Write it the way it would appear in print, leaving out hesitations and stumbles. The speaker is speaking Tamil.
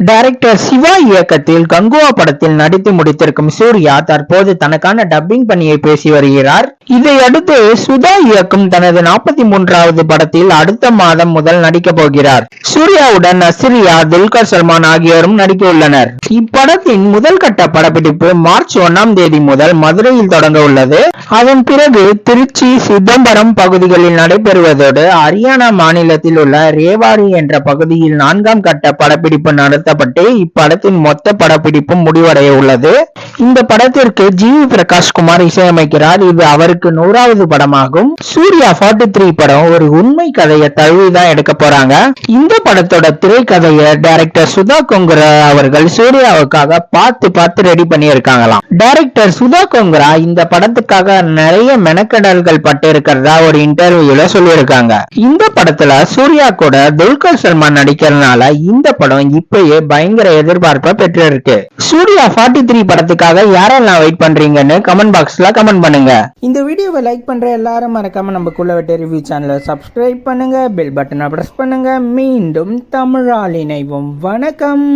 டைரக்டர் சிவா இயக்கத்தில் கங்குவா படத்தில் நடித்து முடித்திருக்கும் சூர்யா தற்போது தனக்கான டப்பிங் பணியை பேசி வருகிறார். இதையடுத்து சுதா இயக்கும் தனது 43வது படத்தில் அடுத்த மாதம் முதல் நடிக்க போகிறார். சூர்யாவுடன் நஸ்ரியா, துல்கர் சல்மான் ஆகியோரும் நடிக்க உள்ளனர். இப்படத்தின் முதல் கட்ட படப்பிடிப்பு மார்ச் 1ஆம் தேதி முதல் மதுரையில் தொடங்க உள்ளது. அதன் பிறகு திருச்சி, சிதம்பரம் பகுதிகளில் நடைபெறுவதோடு ஹரியானா மாநிலத்தில் உள்ள ரேவாரி என்ற பகுதியில் 4ஆம் கட்ட படப்பிடிப்பு நடத்தப்பட்டு இப்படத்தின் மொத்த படப்பிடிப்பும் முடிவடைய உள்ளது. இந்த படத்திற்கு ஜிவி பிரகாஷ் குமார் இசையமைக்கிறார். இது அவருக்கு 100வது படமாகும். சூர்யா 43 படம் ஒரு உண்மை கதையை தழுவிதான் எடுக்க போறாங்க. இந்த படத்தோட திரைக்கதையை டைரக்டர் சுதா கொங்கரா அவர்கள் சூர்யாவுக்காக பார்த்து ரெடி பண்ணி இருக்காங்களாம். டைரக்டர் சுதா கொங்கரா இந்த படத்துக்காக நிறைய மெனக்கடல்கள் பட்டு இருக்கிறதா ஒரு இன்டர்வியூல சொல்லியிருக்காங்க. இந்த படத்துல சூர்யா கூட துல்கர் சல்மான் நடிக்கிறதுனால இந்த படம் இப்பயே பயங்கர எதிர்பார்ப்பை பெற்று இருக்கு. சூர்யா 43 படத்துக்காக யாரெல்லாம் வெயிட் பண்றீங்கன்னு கமெண்ட் பாக்ஸ்ல கமெண்ட் பண்ணுங்க. இந்த வீடியோவை லைக் பண்ற எல்லாரும் மறக்காம நம்ம குள்ளவெட்டி ரிவ்யூ சேனலை சப்ஸ்கிரைப் பண்ணுங்க, பெல் பட்டனை பிரஸ் பண்ணுங்க. மீண்டும் தமிழால் இணைவோம். வணக்கம்.